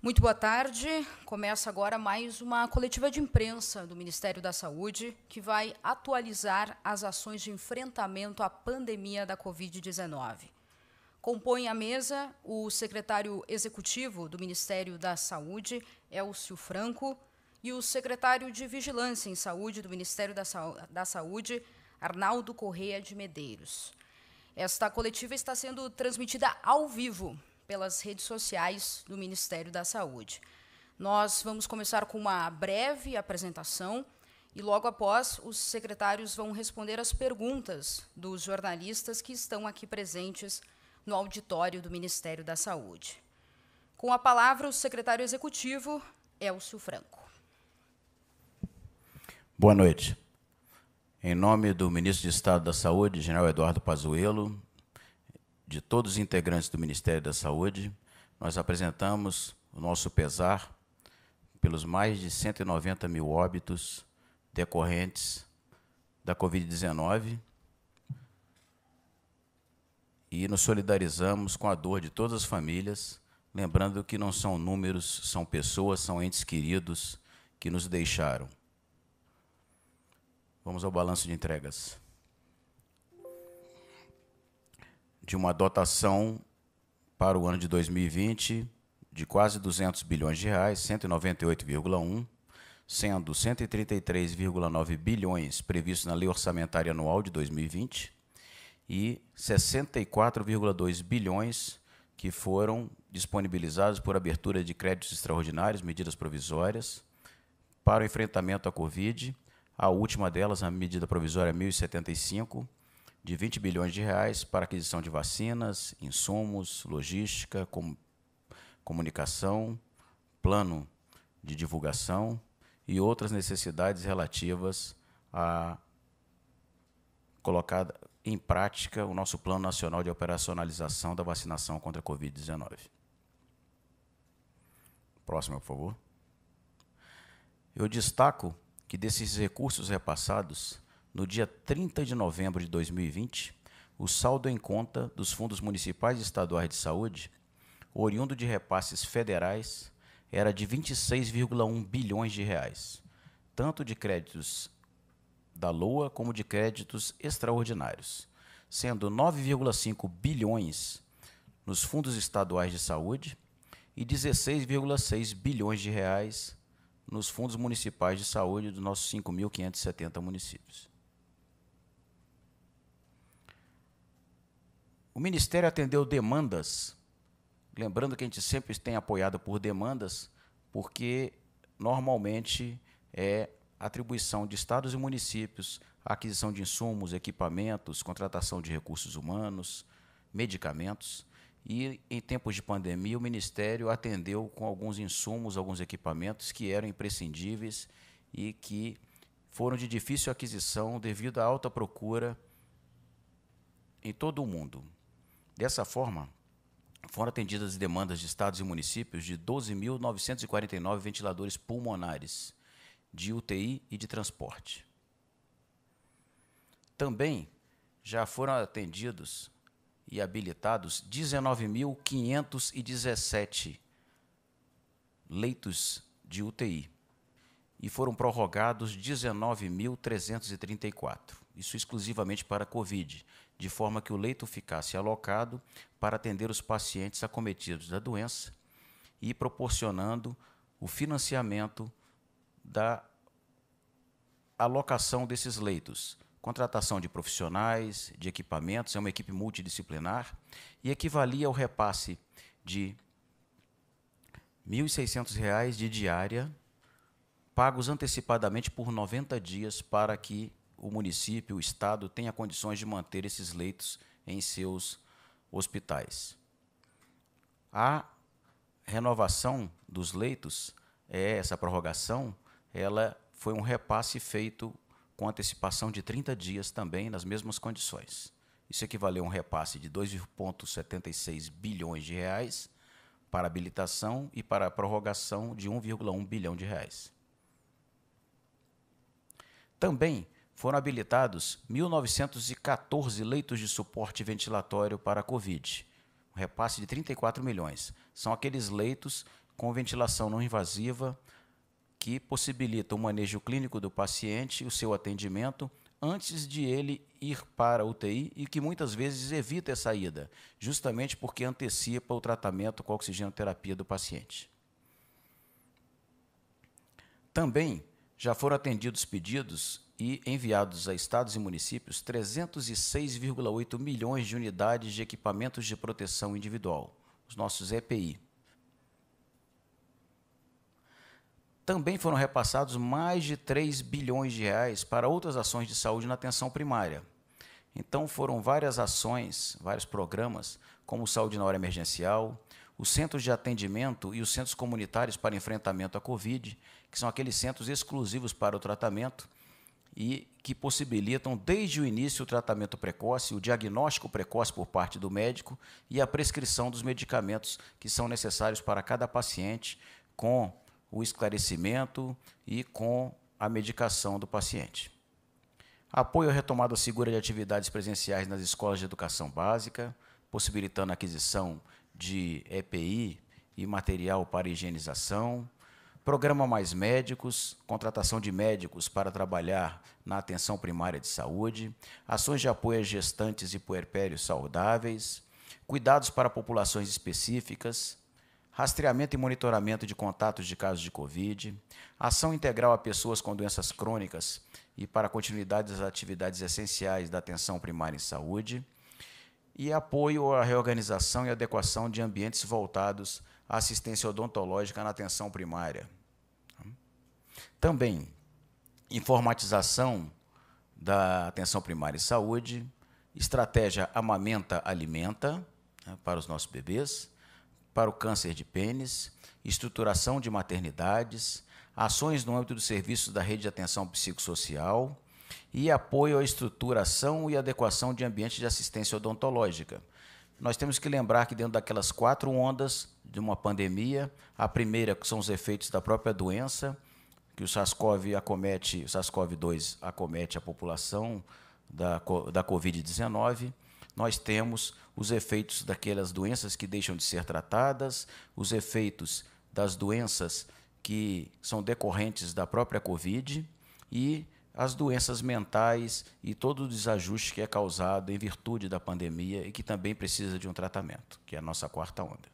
Muito boa tarde. Começa agora mais uma coletiva de imprensa do Ministério da Saúde, que vai atualizar as ações de enfrentamento à pandemia da Covid-19. Compõe a mesa o secretário executivo do Ministério da Saúde, Elcio Franco, e o secretário de Vigilância em Saúde do Ministério da Saúde, Arnaldo Corrêa de Medeiros. Esta coletiva está sendo transmitida ao vivo pelas redes sociais do Ministério da Saúde. Nós vamos começar com uma breve apresentação e, logo após, os secretários vão responder as perguntas dos jornalistas que estão aqui presentes no auditório do Ministério da Saúde. Com a palavra, o secretário executivo, Elcio Franco. Boa noite. Em nome do Ministro de Estado da Saúde, General Eduardo Pazuello, de todos os integrantes do Ministério da Saúde, nós apresentamos o nosso pesar pelos mais de 190 mil óbitos decorrentes da Covid-19 e nos solidarizamos com a dor de todas as famílias, lembrando que não são números, são pessoas, são entes queridos que nos deixaram. Vamos ao balanço de entregas. De uma dotação para o ano de 2020 de quase 200 bilhões de reais, 198,1, sendo 133,9 bilhões previstos na Lei Orçamentária Anual de 2020 e 64,2 bilhões que foram disponibilizados por abertura de créditos extraordinários, medidas provisórias, para o enfrentamento à Covid. A última delas, a medida provisória 1075, de 20 bilhões de reais para aquisição de vacinas, insumos, logística, comunicação, plano de divulgação e outras necessidades relativas a colocar em prática o nosso Plano Nacional de Operacionalização da Vacinação contra a Covid-19. Próxima, por favor. Eu destaco que desses recursos repassados, no dia 30 de novembro de 2020, o saldo em conta dos fundos municipais e estaduais de saúde, oriundo de repasses federais, era de 26,1 bilhões de reais, tanto de créditos da LOA como de créditos extraordinários, sendo 9,5 bilhões nos fundos estaduais de saúde e 16,6 bilhões de reais nos fundos municipais de saúde dos nossos 5.570 municípios. O Ministério atendeu demandas, lembrando que a gente sempre tem apoiado por demandas, porque normalmente é atribuição de estados e municípios, a aquisição de insumos, equipamentos, contratação de recursos humanos, medicamentos, e em tempos de pandemia o Ministério atendeu com alguns insumos, alguns equipamentos que eram imprescindíveis e que foram de difícil aquisição devido à alta procura em todo o mundo. Dessa forma, foram atendidas as demandas de estados e municípios de 12.949 ventiladores pulmonares, de UTI e de transporte. Também já foram atendidos e habilitados 19.517 leitos de UTI e foram prorrogados 19.334, isso exclusivamente para a Covid, de forma que o leito ficasse alocado para atender os pacientes acometidos da doença e proporcionando o financiamento da alocação desses leitos, contratação de profissionais, de equipamentos, é uma equipe multidisciplinar, e equivalia ao repasse de R$ 1.600 de diária, pagos antecipadamente por 90 dias para que o município, o Estado, tenha condições de manter esses leitos em seus hospitais. A renovação dos leitos, essa prorrogação, ela foi um repasse feito com antecipação de 30 dias também, nas mesmas condições. Isso equivaleu a um repasse de 2,76 bilhões de reais para habilitação e para a prorrogação de 1,1 bilhão de reais. Também foram habilitados 1.914 leitos de suporte ventilatório para a Covid, um repasse de 34 milhões. São aqueles leitos com ventilação não invasiva, que possibilita o manejo clínico do paciente e o seu atendimento antes de ele ir para a UTI e que muitas vezes evita essa ida, justamente porque antecipa o tratamento com a oxigenoterapia do paciente. Também já foram atendidos pedidos e enviados a estados e municípios 306,8 milhões de unidades de equipamentos de proteção individual, os nossos EPI. Também foram repassados mais de 3 bilhões de reais para outras ações de saúde na atenção primária. Então, foram várias ações, vários programas, como o Saúde na Hora Emergencial, os centros de atendimento e os centros comunitários para enfrentamento à Covid, que são aqueles centros exclusivos para o tratamento e que possibilitam, desde o início, o tratamento precoce, o diagnóstico precoce por parte do médico e a prescrição dos medicamentos que são necessários para cada paciente, com o esclarecimento e com a medicação do paciente. Apoio à retomada segura de atividades presenciais nas escolas de educação básica, possibilitando a aquisição de EPI e material para higienização. Programa Mais Médicos, contratação de médicos para trabalhar na atenção primária de saúde, ações de apoio a gestantes e puerpérios saudáveis, cuidados para populações específicas, rastreamento e monitoramento de contatos de casos de Covid, ação integral a pessoas com doenças crônicas e para a continuidade das atividades essenciais da atenção primária em saúde, e apoio à reorganização e adequação de ambientes voltados à assistência odontológica na atenção primária. Também, informatização da atenção primária em saúde, estratégia Amamenta-Alimenta, para os nossos bebês, para o câncer de pênis, estruturação de maternidades, ações no âmbito dos serviços da rede de atenção psicossocial e apoio à estruturação e adequação de ambientes de assistência odontológica. Nós temos que lembrar que dentro daquelas 4 ondas de uma pandemia, a primeira são os efeitos da própria doença, que o SARS-CoV-2 acomete a população da Covid-19, nós temos os efeitos daquelas doenças que deixam de ser tratadas, os efeitos das doenças que são decorrentes da própria Covid e as doenças mentais e todo o desajuste que é causado em virtude da pandemia e que também precisa de um tratamento, que é a nossa 4ª onda.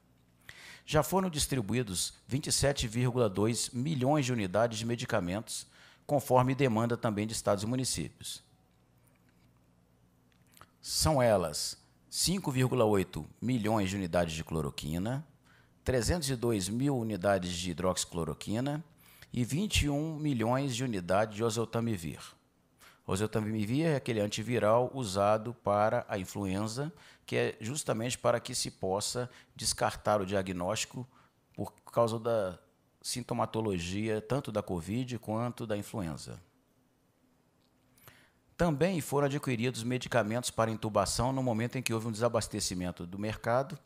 Já foram distribuídos 27,2 milhões de unidades de medicamentos, conforme demanda também de estados e municípios. São elas 5,8 milhões de unidades de cloroquina, 302 mil unidades de hidroxicloroquina e 21 milhões de unidades de oseltamivir. Oseltamivir é aquele antiviral usado para a influenza, que é justamente para que se possa descartar o diagnóstico por causa da sintomatologia tanto da Covid quanto da influenza. Também foram adquiridos medicamentos para intubação no momento em que houve um desabastecimento do mercado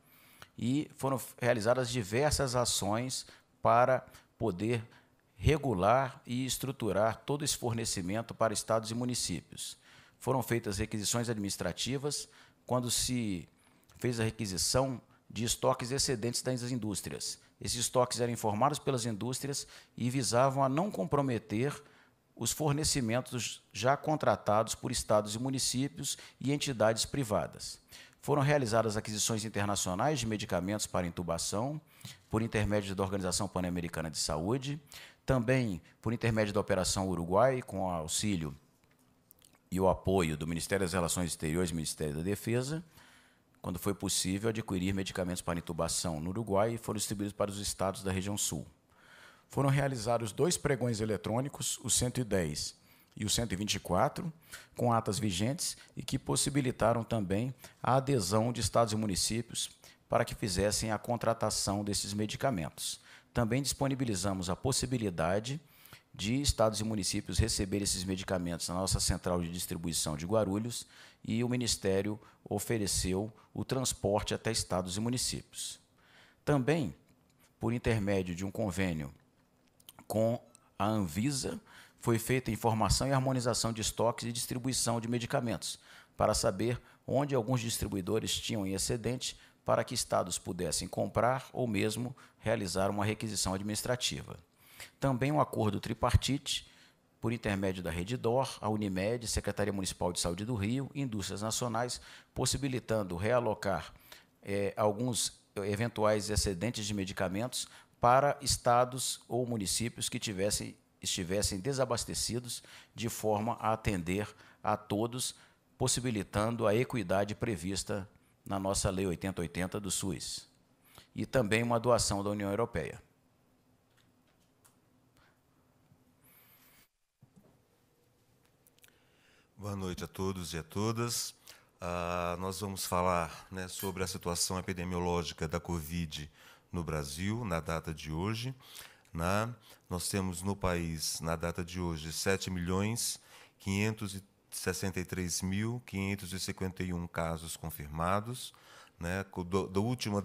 e foram realizadas diversas ações para poder regular e estruturar todo esse fornecimento para estados e municípios. Foram feitas requisições administrativas quando se fez a requisição de estoques excedentes das indústrias. Esses estoques eram informados pelas indústrias e visavam a não comprometer os fornecimentos já contratados por estados e municípios e entidades privadas. Foram realizadas aquisições internacionais de medicamentos para intubação, por intermédio da Organização Pan-Americana de Saúde, também por intermédio da Operação Uruguai, com o auxílio e o apoio do Ministério das Relações Exteriores e Ministério da Defesa, quando foi possível adquirir medicamentos para intubação no Uruguai e foram distribuídos para os estados da região sul. Foram realizados 2 pregões eletrônicos, o 110 e o 124, com atas vigentes e que possibilitaram também a adesão de estados e municípios para que fizessem a contratação desses medicamentos. Também disponibilizamos a possibilidade de estados e municípios receberem esses medicamentos na nossa central de distribuição de Guarulhos e o Ministério ofereceu o transporte até estados e municípios. Também, por intermédio de um convênio com a Anvisa, foi feita informação e harmonização de estoques e distribuição de medicamentos, para saber onde alguns distribuidores tinham em excedente, para que estados pudessem comprar ou mesmo realizar uma requisição administrativa. Também um acordo tripartite, por intermédio da Redditor, a Unimed, Secretaria Municipal de Saúde do Rio e Indústrias Nacionais, possibilitando realocar alguns eventuais excedentes de medicamentos para estados ou municípios que estivessem desabastecidos, de forma a atender a todos, possibilitando a equidade prevista na nossa Lei 8080 do SUS. E também uma doação da União Europeia. Boa noite a todos e a todas. Nós vamos falar, né, sobre a situação epidemiológica da Covid no Brasil, na data de hoje. Nós temos no país, na data de hoje, 7.563.551 casos confirmados, né, da última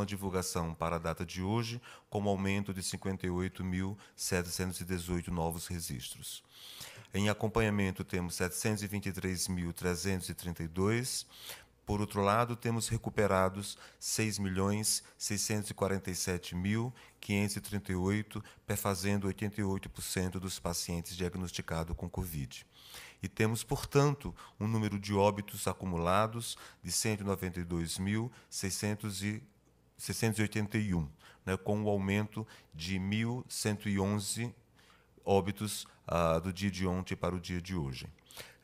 divulgação para a data de hoje, com aumento de 58.718 novos registros. Em acompanhamento, temos 723.332. Por outro lado, temos recuperados 6.647.538, perfazendo 88% dos pacientes diagnosticados com Covid. E temos, portanto, um número de óbitos acumulados de 192.681, né, com um aumento de 1.111 óbitos do dia de ontem para o dia de hoje.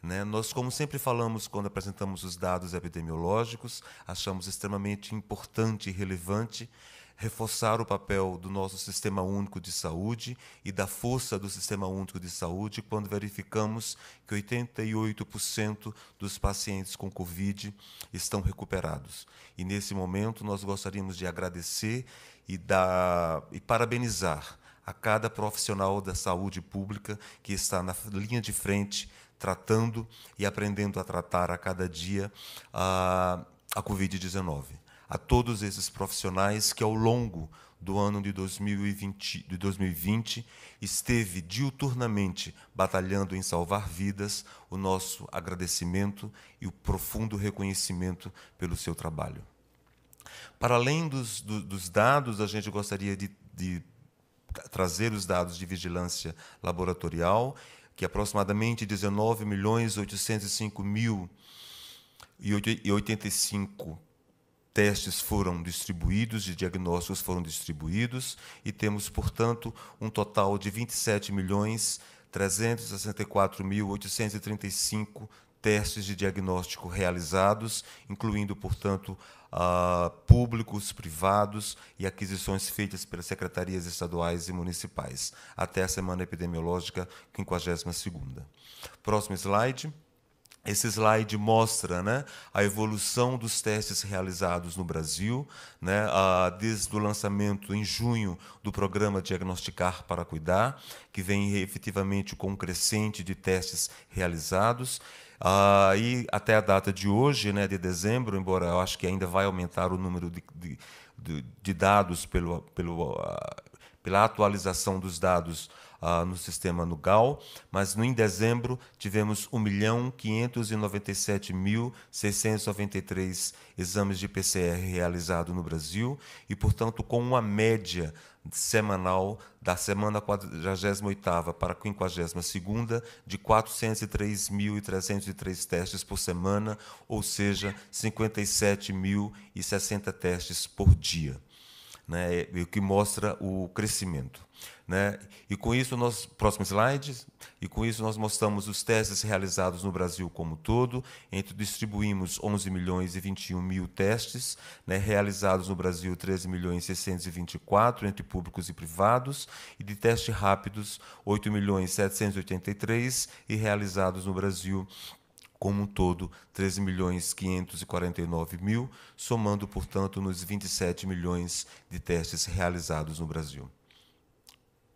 Né? Nós, como sempre falamos quando apresentamos os dados epidemiológicos, achamos extremamente importante e relevante reforçar o papel do nosso Sistema Único de Saúde e da força do Sistema Único de Saúde quando verificamos que 88% dos pacientes com Covid estão recuperados. E, nesse momento, nós gostaríamos de agradecer e parabenizar a cada profissional da saúde pública que está na linha de frente, tratando e aprendendo a tratar a cada dia a Covid-19. A todos esses profissionais que, ao longo do ano de 2020, esteve diuturnamente batalhando em salvar vidas, o nosso agradecimento e o profundo reconhecimento pelo seu trabalho. Para além dos dados, a gente gostaria de trazer os dados de vigilância laboratorial, que aproximadamente 19.085.085 testes foram distribuídos, de diagnósticos foram distribuídos, e temos, portanto, um total de 27.364.835 testes de diagnóstico realizados, incluindo, portanto, públicos, privados e aquisições feitas pelas secretarias estaduais e municipais, até a semana epidemiológica 52ª. Próximo slide. Esse slide mostra, né, a evolução dos testes realizados no Brasil, né, desde o lançamento em junho do programa Diagnosticar para Cuidar, que vem efetivamente com um crescente de testes realizados, e até a data de hoje, né, de dezembro, embora eu acho que ainda vai aumentar o número de dados pela atualização dos dados no sistema NUGAL, mas em dezembro tivemos 1.597.693 exames de PCR realizados no Brasil e, portanto, com uma média semanal da semana 48ª para a 52ª de 403.303 testes por semana, ou seja, 57.060 testes por dia, né, o que mostra o crescimento. Né? E com isso, próximo slide, e com isso nós mostramos os testes realizados no Brasil como um todo. Distribuímos 11.021.000 testes, né, realizados no Brasil 13.624.000 entre públicos e privados, e de testes rápidos 8.783.000 e realizados no Brasil como um todo 13.549.000, somando, portanto, nos 27 milhões de testes realizados no Brasil.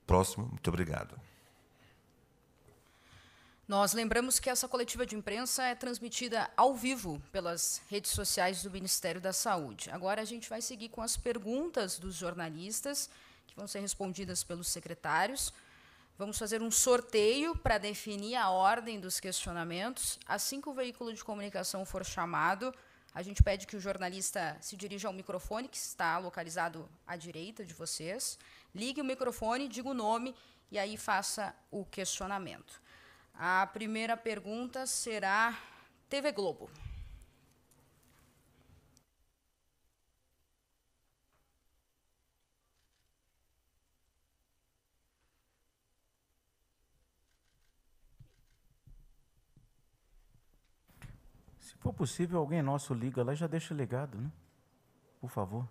Próximo, muito obrigado. Nós lembramos que essa coletiva de imprensa é transmitida ao vivo pelas redes sociais do Ministério da Saúde. Agora a gente vai seguir com as perguntas dos jornalistas, que vão ser respondidas pelos secretários. Vamos fazer um sorteio para definir a ordem dos questionamentos. Assim que o veículo de comunicação for chamado, A gente pede que o jornalista se dirija ao microfone, que está localizado à direita de vocês, ligue o microfone, diga o nome e aí faça o questionamento. A primeira pergunta será TV Globo. Se for possível, alguém nosso liga lá e já deixa ligado, né? Por favor.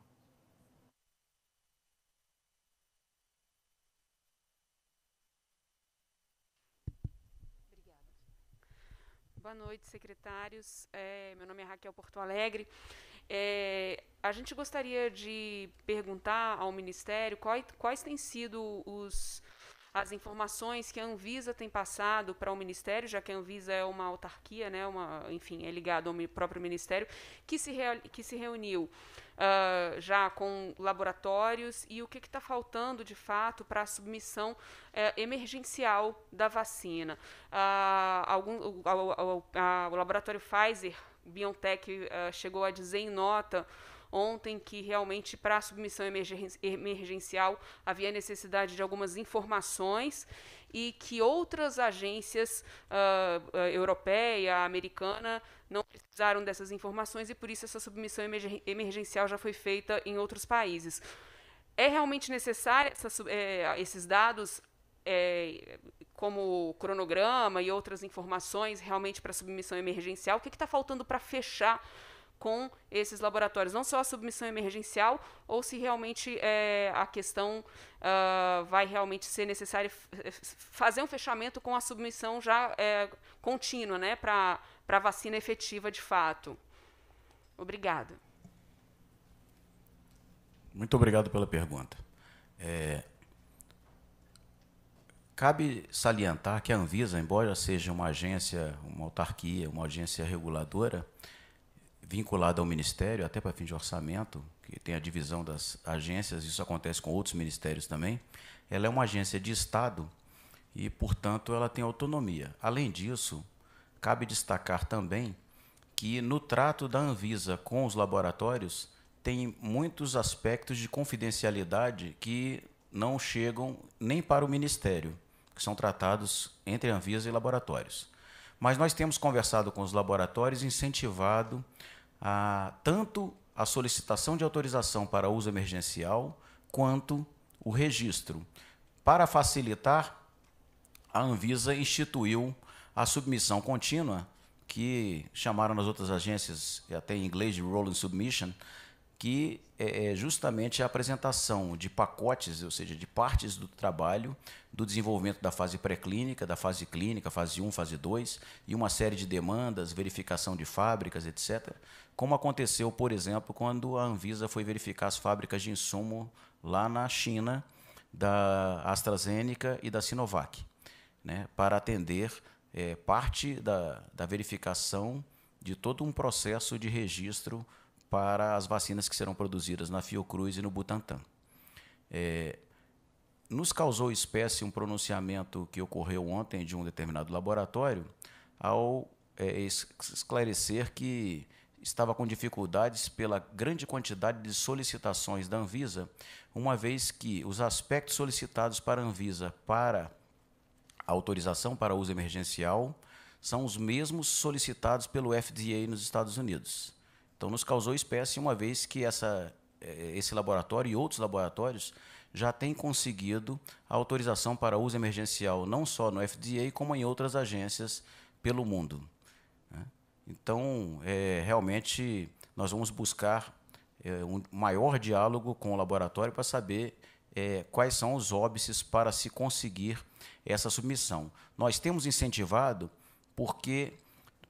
Obrigada. Boa noite, secretários. Meu nome é Raquel Porto Alegre. A gente gostaria de perguntar ao Ministério quais têm sido as informações que a Anvisa tem passado para o Ministério, já que a Anvisa é uma autarquia, né, enfim, é ligado ao próprio Ministério, que se reuniu já com laboratórios, e o que está faltando, de fato, para a submissão emergencial da vacina. O laboratório Pfizer, BioNTech, chegou a dizer em nota ontem que realmente para a submissão emergencial havia necessidade de algumas informações e que outras agências europeia, americana, não precisaram dessas informações e por isso essa submissão emergencial já foi feita em outros países. É realmente necessário esses dados, como cronograma e outras informações realmente para a submissão emergencial? O que está faltando para fechar com esses laboratórios, não só a submissão emergencial, ou se realmente a questão vai realmente ser necessário fazer um fechamento com a submissão já contínua, né, para a vacina efetiva de fato. Obrigada. Muito obrigado pela pergunta. Cabe salientar que a Anvisa, embora seja uma agência, uma autarquia, uma agência reguladora, vinculada ao Ministério, até para fim de orçamento, que tem a divisão das agências, isso acontece com outros ministérios também, ela é uma agência de Estado e, portanto, ela tem autonomia. Além disso, cabe destacar também que no trato da Anvisa com os laboratórios tem muitos aspectos de confidencialidade que não chegam nem para o Ministério, que são tratados entre a Anvisa e laboratórios. Mas nós temos conversado com os laboratórios, incentivado tanto a solicitação de autorização para uso emergencial, quanto o registro. Para facilitar, a Anvisa instituiu a submissão contínua, que chamaram nas outras agências, até em inglês, de Rolling Submission, que é justamente a apresentação de pacotes, ou seja, de partes do trabalho, do desenvolvimento da fase pré-clínica, da fase clínica, fase 1, fase 2, e uma série de demandas, verificação de fábricas, etc., como aconteceu, por exemplo, quando a Anvisa foi verificar as fábricas de insumo lá na China, da AstraZeneca e da Sinovac, né, para atender parte da verificação de todo um processo de registro para as vacinas que serão produzidas na Fiocruz e no Butantan. Nos causou espécie um pronunciamento que ocorreu ontem de um determinado laboratório ao esclarecer que estava com dificuldades pela grande quantidade de solicitações da Anvisa, uma vez que os aspectos solicitados para a Anvisa para a autorização para uso emergencial são os mesmos solicitados pelo FDA nos Estados Unidos. Então, nos causou espécie, uma vez que esse laboratório e outros laboratórios já têm conseguido a autorização para uso emergencial, não só no FDA, como em outras agências pelo mundo. Então, realmente, nós vamos buscar um maior diálogo com o laboratório para saber quais são os óbices para se conseguir essa submissão. Nós temos incentivado porque,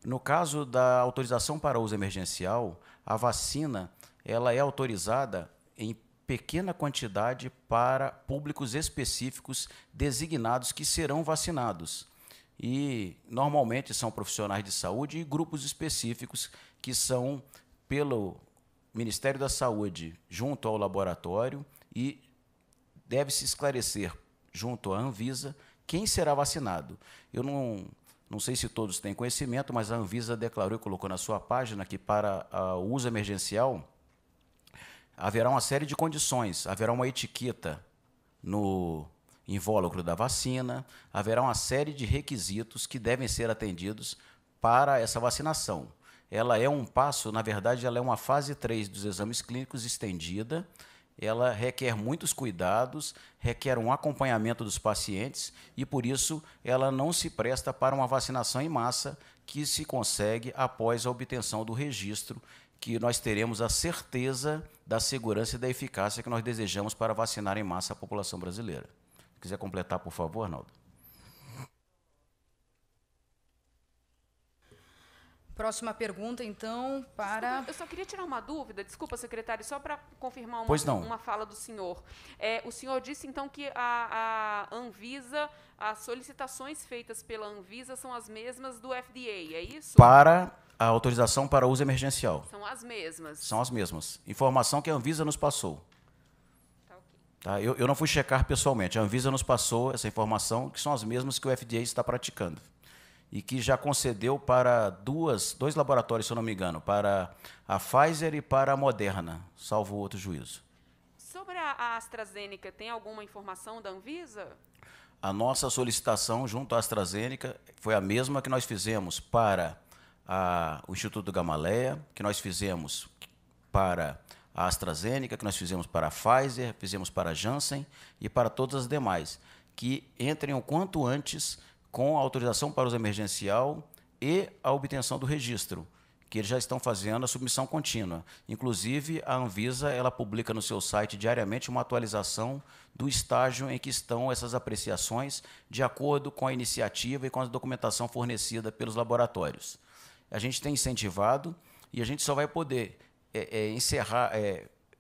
no caso da autorização para uso emergencial, a vacina ela é autorizada em pequena quantidade para públicos específicos designados que serão vacinados. E, normalmente, são profissionais de saúde e grupos específicos que são pelo Ministério da Saúde junto ao laboratório, e deve-se esclarecer junto à Anvisa quem será vacinado. Eu não não sei se todos têm conhecimento, mas a Anvisa declarou e colocou na sua página que para o uso emergencial haverá uma série de condições, haverá uma etiqueta no invólucro da vacina, haverá uma série de requisitos que devem ser atendidos para essa vacinação. Ela é um passo, na verdade, ela é uma fase 3 dos exames clínicos estendida, ela requer muitos cuidados, requer um acompanhamento dos pacientes e, por isso, ela não se presta para uma vacinação em massa que se consegue após a obtenção do registro, que nós teremos a certeza da segurança e da eficácia que nós desejamos para vacinar em massa a população brasileira. Se quiser completar, por favor, Arnaldo. Próxima pergunta, então, para... Desculpa, eu só queria tirar uma dúvida, desculpa, secretário, só para confirmar uma fala do senhor. O senhor disse, então, que a Anvisa, as solicitações feitas pela Anvisa são as mesmas do FDA, é isso? Para a autorização para uso emergencial. São as mesmas? São as mesmas. Informação que a Anvisa nos passou. Tá, ok. Tá, eu não fui checar pessoalmente, a Anvisa nos passou essa informação, que são as mesmas que o FDA está praticando. E que já concedeu para dois laboratórios, se eu não me engano, para a Pfizer e para a Moderna, salvo outro juízo. Sobre a AstraZeneca, tem alguma informação da Anvisa? A nossa solicitação junto à AstraZeneca foi a mesma que nós fizemos para o Instituto Gamaleya, que nós fizemos para a AstraZeneca, que nós fizemos para a Pfizer, fizemos para a Janssen e para todas as demais, que entrem o quanto antes com a autorização para uso emergencial e a obtenção do registro, que eles já estão fazendo a submissão contínua. Inclusive, a Anvisa ela publica no seu site diariamente uma atualização do estágio em que estão essas apreciações, de acordo com a iniciativa e com a documentação fornecida pelos laboratórios. A gente tem incentivado e a gente só vai poder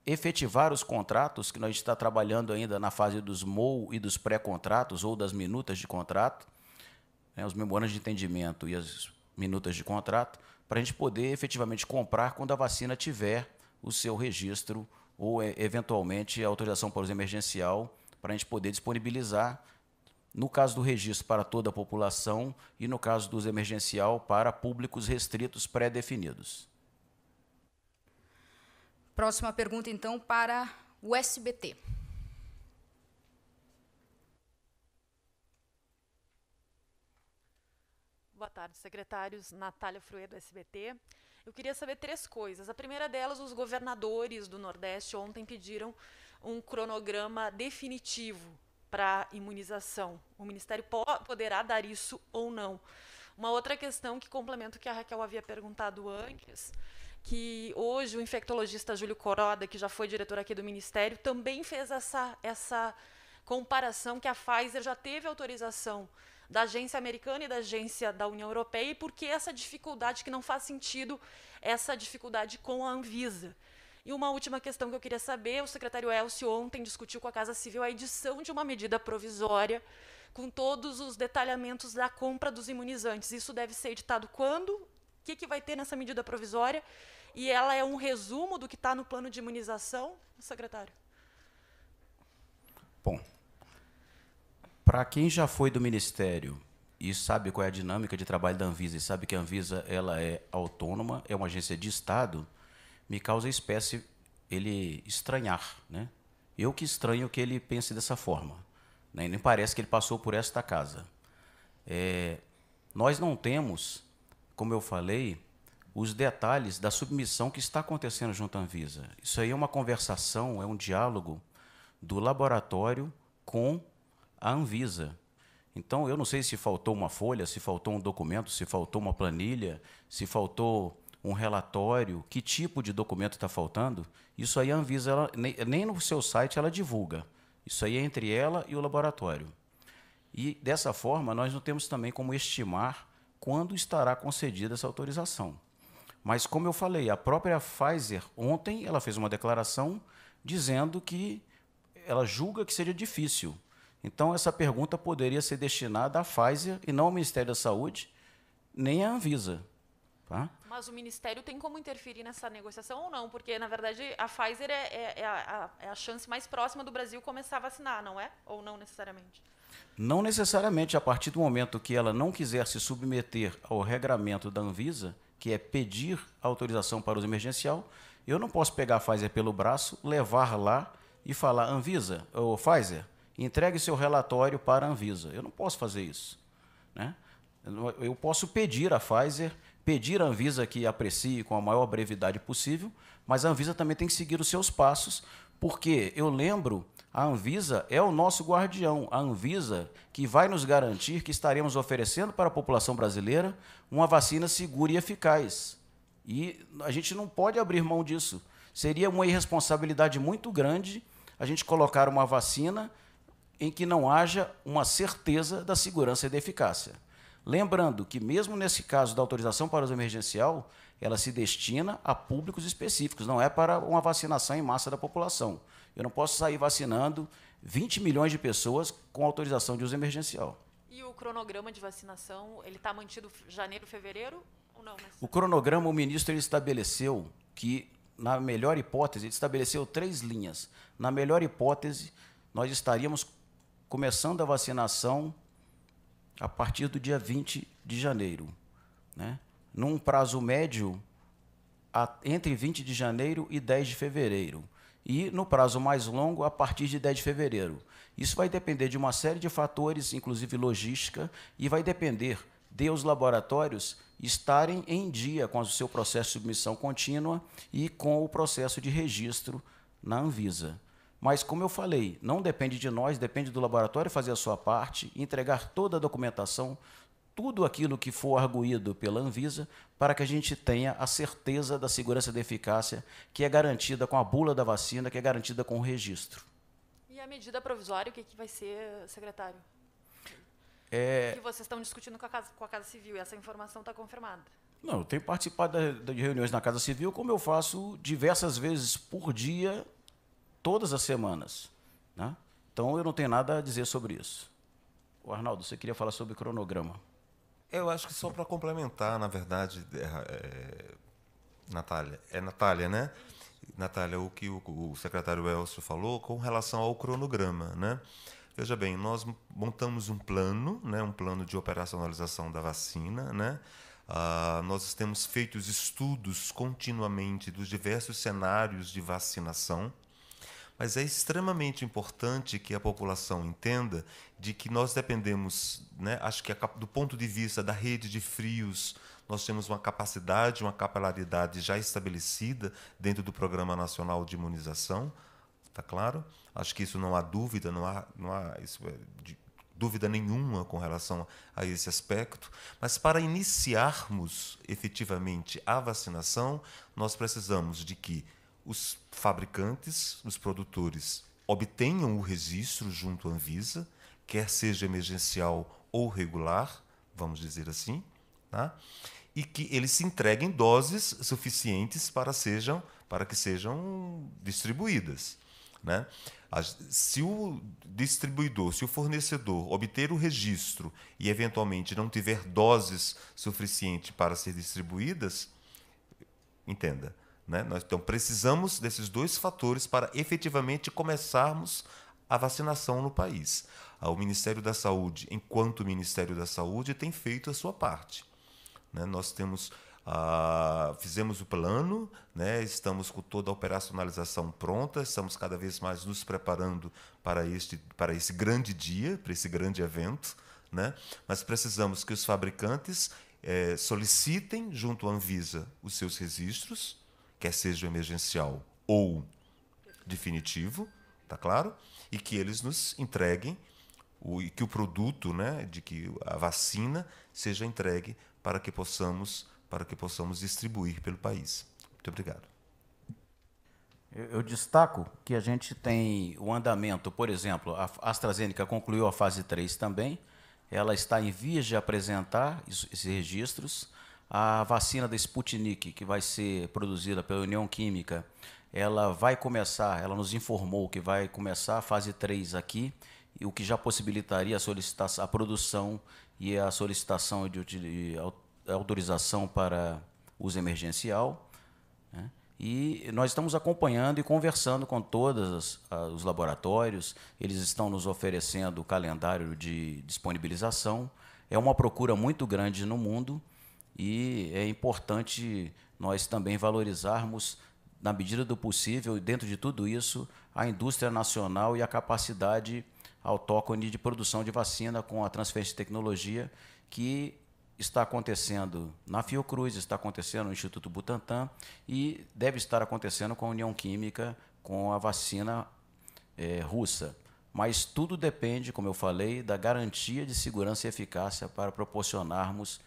efetivar os contratos, que nós está trabalhando ainda na fase dos MOU e dos pré-contratos ou das minutas de contrato, os memorandos de entendimento e as minutas de contrato, para a gente poder efetivamente comprar quando a vacina tiver o seu registro ou, eventualmente, a autorização para uso emergencial, para a gente poder disponibilizar, no caso do registro, para toda a população e, no caso do uso emergencial, para públicos restritos pré-definidos. Próxima pergunta, então, para o SBT. Boa tarde, secretários. Natália Fruê, do SBT. Eu queria saber 3 coisas. A primeira delas, os governadores do Nordeste ontem pediram um cronograma definitivo para imunização. O Ministério poderá dar isso ou não? Uma outra questão que complementa o que a Raquel havia perguntado antes, que hoje o infectologista Júlio Coroda, que já foi diretor aqui do Ministério, também fez essa comparação que a Pfizer já teve autorização da agência americana e da agência da União Europeia, e por que essa dificuldade, que não faz sentido essa dificuldade com a Anvisa. E uma última questão que eu queria saber, o secretário Elcio ontem discutiu com a Casa Civil a edição de uma medida provisória com todos os detalhamentos da compra dos imunizantes. Isso deve ser editado quando? O que vai ter nessa medida provisória? E ela é um resumo do que está no plano de imunização, secretário? Bom, para quem já foi do Ministério e sabe qual é a dinâmica de trabalho da Anvisa, e sabe que a Anvisa ela é autônoma, é uma agência de Estado, me causa espécie ele estranhar, né? Eu que estranho que ele pense dessa forma, né? Nem parece que ele passou por esta casa. Nós não temos, como eu falei, os detalhes da submissão que está acontecendo junto à Anvisa. Isso aí é uma conversação, é um diálogo do laboratório com a Anvisa. Então, eu não sei se faltou uma folha, se faltou um documento, se faltou uma planilha, se faltou um relatório, que tipo de documento está faltando. Isso aí a Anvisa, nem no seu site ela divulga. Isso aí é entre ela e o laboratório. E, dessa forma, nós não temos também como estimar quando estará concedida essa autorização. Mas, como eu falei, a própria Pfizer, ontem, ela fez uma declaração dizendo que ela julga que seria difícil. Então, essa pergunta poderia ser destinada à Pfizer e não ao Ministério da Saúde, nem à Anvisa, Tá? Mas o Ministério tem como interferir nessa negociação ou não? Porque, na verdade, a Pfizer é a chance mais próxima do Brasil começar a vacinar, não é? Ou não necessariamente? Não necessariamente. A partir do momento que ela não quiser se submeter ao regramento da Anvisa, que é pedir autorização para uso emergencial, eu não posso pegar a Pfizer pelo braço, levar lá e falar, Anvisa, ou Pfizer, entregue seu relatório para a Anvisa. Eu não posso fazer isso, né? Eu posso pedir à Pfizer, pedir à Anvisa que aprecie com a maior brevidade possível, mas a Anvisa também tem que seguir os seus passos, porque eu lembro, a Anvisa é o nosso guardião, a Anvisa que vai nos garantir que estaremos oferecendo para a população brasileira uma vacina segura e eficaz. E a gente não pode abrir mão disso. Seria uma irresponsabilidade muito grande a gente colocar uma vacina em que não haja uma certeza da segurança e da eficácia. Lembrando que, mesmo nesse caso da autorização para uso emergencial, ela se destina a públicos específicos, não é para uma vacinação em massa da população. Eu não posso sair vacinando 20 milhões de pessoas com autorização de uso emergencial. E o cronograma de vacinação, ele está mantido janeiro, fevereiro ou não? O cronograma, o ministro ele estabeleceu que, na melhor hipótese, ele estabeleceu 3 linhas. Na melhor hipótese, nós estaríamos começando a vacinação a partir do dia 20 de janeiro, né? Num prazo médio, entre 20 de janeiro e 10 de fevereiro. E, no prazo mais longo, a partir de 10 de fevereiro. Isso vai depender de uma série de fatores, inclusive logística, e vai depender de os laboratórios estarem em dia com o seu processo de submissão contínua e com o processo de registro na Anvisa. Mas, como eu falei, não depende de nós, depende do laboratório fazer a sua parte, entregar toda a documentação, tudo aquilo que for arguído pela Anvisa, para que a gente tenha a certeza da segurança e da eficácia, que é garantida com a bula da vacina, que é garantida com o registro. E a medida provisória, o que vai ser, secretário? Que vocês estão discutindo com a Casa Civil, e essa informação está confirmada? Não, eu tenho participado de reuniões na Casa Civil, como eu faço diversas vezes por dia, todas as semanas, né? Então, eu não tenho nada a dizer sobre isso. O Arnaldo, você queria falar sobre cronograma? Eu acho que só para complementar, na verdade, Natália. É Natália, né? Natália, o que o secretário Elcio falou com relação ao cronograma, né? Veja bem, nós montamos um plano, né? Um plano de operacionalização da vacina, né? Nós temos feito estudos continuamente dos diversos cenários de vacinação, mas é extremamente importante que a população entenda de que nós dependemos, né, acho que do ponto de vista da rede de frios, nós temos uma capacidade, uma capilaridade já estabelecida dentro do Programa Nacional de Imunização, está claro? Acho que isso não há dúvida, não há dúvida nenhuma com relação a esse aspecto, mas para iniciarmos efetivamente a vacinação, nós precisamos de que os fabricantes, os produtores, obtenham o registro junto à Anvisa, quer seja emergencial ou regular, vamos dizer assim, tá? E que eles se entreguem doses suficientes para que sejam distribuídas, né? Se o distribuidor, se o fornecedor obter o registro e, eventualmente, não tiver doses suficientes para ser distribuídas, entenda, né? Nós, então, precisamos desses 2 fatores para efetivamente começarmos a vacinação no país. O Ministério da Saúde, enquanto Ministério da Saúde, tem feito a sua parte, né? Nós fizemos o plano, né? Estamos com toda a operacionalização pronta, estamos cada vez mais nos preparando para esse grande dia, para esse grande evento, né? Mas precisamos que os fabricantes solicitem junto à Anvisa os seus registros, quer seja emergencial ou definitivo, tá claro? E que eles nos entreguem que o produto, né, de que a vacina seja entregue para que possamos distribuir pelo país. Muito obrigado. Eu destaco que a gente tem o andamento, por exemplo, a AstraZeneca concluiu a fase 3 também, ela está em vias de apresentar esses registros. A vacina da Sputnik, que vai ser produzida pela União Química, ela nos informou que vai começar a fase 3 aqui, o que já possibilitaria a produção e a solicitação de autorização para uso emergencial, né? E nós estamos acompanhando e conversando com todos os laboratórios, eles estão nos oferecendo o calendário de disponibilização. É uma procura muito grande no mundo e é importante nós também valorizarmos, na medida do possível, dentro de tudo isso, a indústria nacional e a capacidade autóctone de produção de vacina com a transferência de tecnologia que está acontecendo na Fiocruz, está acontecendo no Instituto Butantan e deve estar acontecendo com a União Química, com a vacina russa. Mas tudo depende, como eu falei, da garantia de segurança e eficácia para proporcionarmos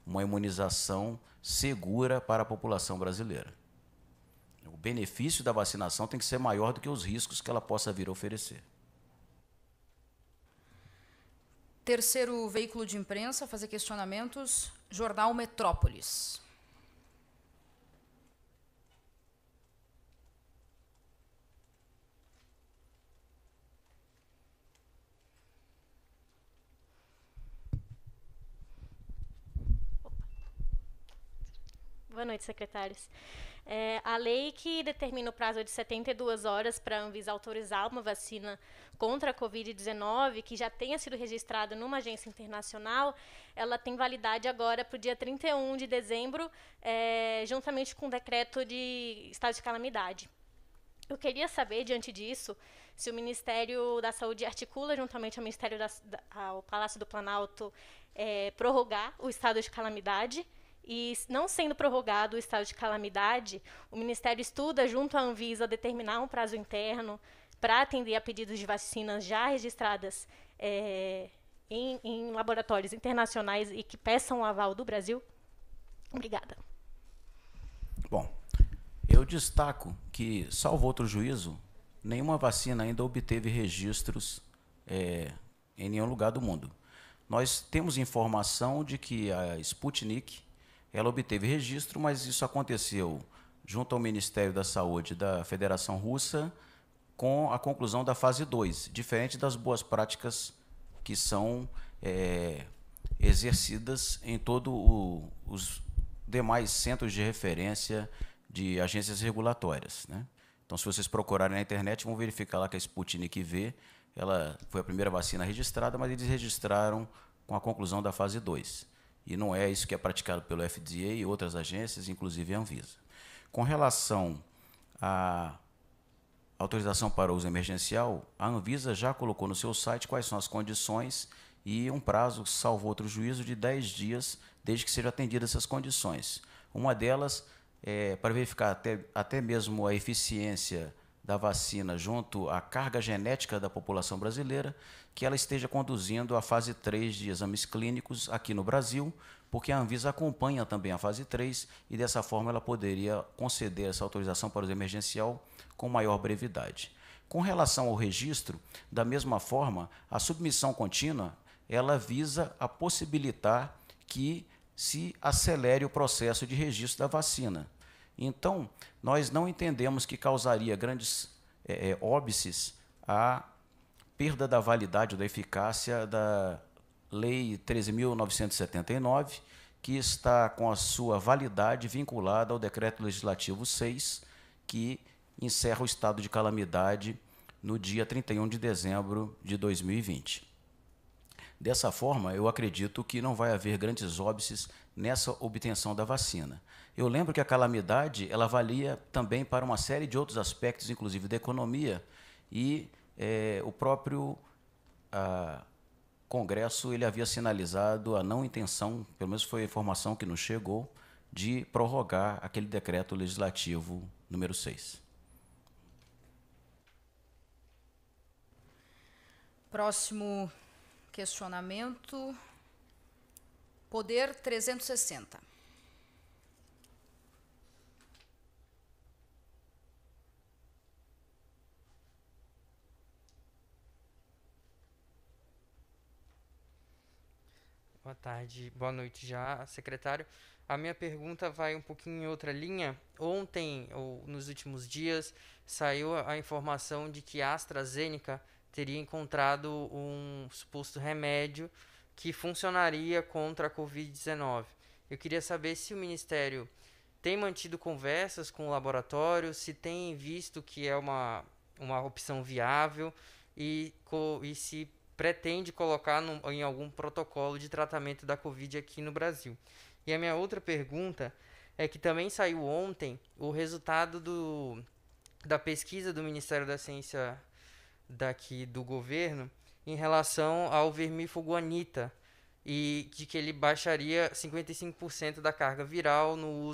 uma imunização segura para a população brasileira. O benefício da vacinação tem que ser maior do que os riscos que ela possa vir a oferecer. Terceiro veículo de imprensa a fazer questionamentos, Jornal Metrópolis. Boa noite, secretários. A lei que determina o prazo de 72 horas para a Anvisa autorizar uma vacina contra a Covid-19, que já tenha sido registrada numa agência internacional, ela tem validade agora para o dia 31 de dezembro, juntamente com o decreto de estado de calamidade. Eu queria saber, diante disso, se o Ministério da Saúde articula, juntamente ao Ministério ao Palácio do Planalto, prorrogar o estado de calamidade. E, não sendo prorrogado o estado de calamidade, o Ministério estuda, junto à Anvisa, determinar um prazo interno para atender a pedidos de vacinas já registradas em laboratórios internacionais e que peçam o aval do Brasil? Obrigada. Bom, eu destaco que, salvo outro juízo, nenhuma vacina ainda obteve registros em nenhum lugar do mundo. Nós temos informação de que a Sputnik ela obteve registro, mas isso aconteceu junto ao Ministério da Saúde da Federação Russa com a conclusão da fase 2, diferente das boas práticas que são exercidas em todos os demais centros de referência de agências regulatórias, né? Então, se vocês procurarem na internet, vão verificar lá que a Sputnik V ela foi a primeira vacina registrada, mas eles registraram com a conclusão da fase 2. E não é isso que é praticado pelo FDA e outras agências, inclusive a Anvisa. Com relação à autorização para uso emergencial, a Anvisa já colocou no seu site quais são as condições e um prazo, salvo outro juízo, de 10 dias, desde que sejam atendidas essas condições. Uma delas é para verificar até mesmo a eficiência da vacina junto à carga genética da população brasileira, que ela esteja conduzindo a fase 3 de exames clínicos aqui no Brasil, porque a Anvisa acompanha também a fase 3 e dessa forma ela poderia conceder essa autorização para uso emergencial com maior brevidade. Com relação ao registro, da mesma forma, a submissão contínua, ela visa a possibilitar que se acelere o processo de registro da vacina. Então, nós não entendemos que causaria grandes óbices a perda da validade ou da eficácia da Lei 13.979, que está com a sua validade vinculada ao Decreto Legislativo 6, que encerra o estado de calamidade no dia 31 de dezembro de 2020. Dessa forma, eu acredito que não vai haver grandes óbices nessa obtenção da vacina. Eu lembro que a calamidade ela valia também para uma série de outros aspectos, inclusive da economia, e o próprio Congresso ele havia sinalizado a não intenção, pelo menos foi a informação que nos chegou, de prorrogar aquele decreto legislativo número 6. Próximo questionamento, Poder 360. Boa tarde, boa noite já, secretário. A minha pergunta vai um pouquinho em outra linha. Ontem, ou nos últimos dias, saiu a informação de que a AstraZeneca teria encontrado um suposto remédio que funcionaria contra a Covid-19. Eu queria saber se o Ministério tem mantido conversas com o laboratório, se tem visto que é uma opção viável e se pretende colocar em algum protocolo de tratamento da Covid aqui no Brasil. E a minha outra pergunta é que também saiu ontem o resultado da pesquisa do Ministério da Ciência daqui do governo em relação ao vermífugo Anita, e de que ele baixaria 55% da carga viral no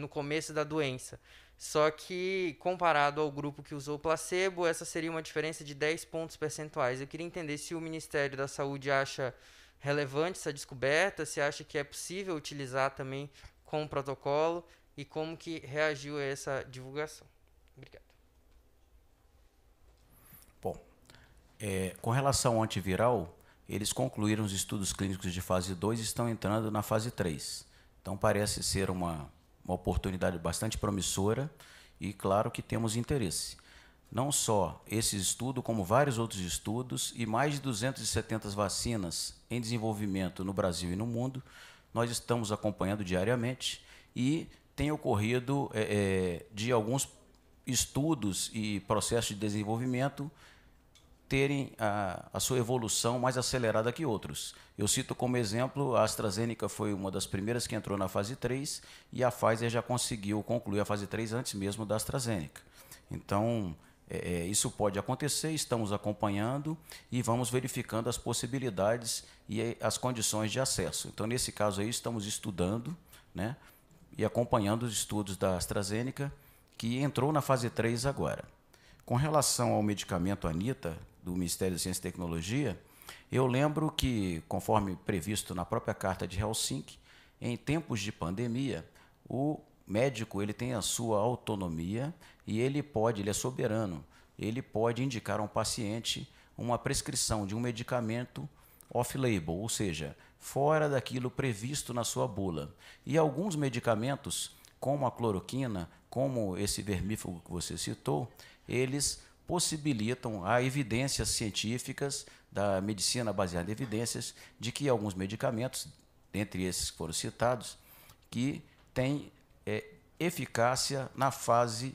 começo da doença. Só que, comparado ao grupo que usou placebo, essa seria uma diferença de 10 pontos percentuais. Eu queria entender se o Ministério da Saúde acha relevante essa descoberta, se acha que é possível utilizar também como protocolo e como que reagiu a essa divulgação. Obrigado. Bom, com relação ao antiviral, eles concluíram os estudos clínicos de fase 2 e estão entrando na fase 3. Então, parece ser uma oportunidade bastante promissora e, claro, que temos interesse. Não só esse estudo, como vários outros estudos e mais de 270 vacinas em desenvolvimento no Brasil e no mundo, nós estamos acompanhando diariamente e tem ocorrido de alguns estudos e processos de desenvolvimento terem a sua evolução mais acelerada que outros. Eu cito como exemplo, a AstraZeneca foi uma das primeiras que entrou na fase 3 e a Pfizer já conseguiu concluir a fase 3 antes mesmo da AstraZeneca. Então, isso pode acontecer, estamos acompanhando e vamos verificando as possibilidades e as condições de acesso. Então, nesse caso aí, estamos estudando, né, e acompanhando os estudos da AstraZeneca, que entrou na fase 3 agora. Com relação ao medicamento Anita, do Ministério da Ciência e Tecnologia, eu lembro que, conforme previsto na própria Carta de Helsinki, em tempos de pandemia, o médico ele tem a sua autonomia e ele é soberano, ele pode indicar a um paciente uma prescrição de um medicamento off-label, ou seja, fora daquilo previsto na sua bula. E alguns medicamentos, como a cloroquina, como esse vermífugo que você citou, eles possibilitam a evidências científicas da medicina baseada em evidências de que alguns medicamentos, dentre esses que foram citados, que têm eficácia na fase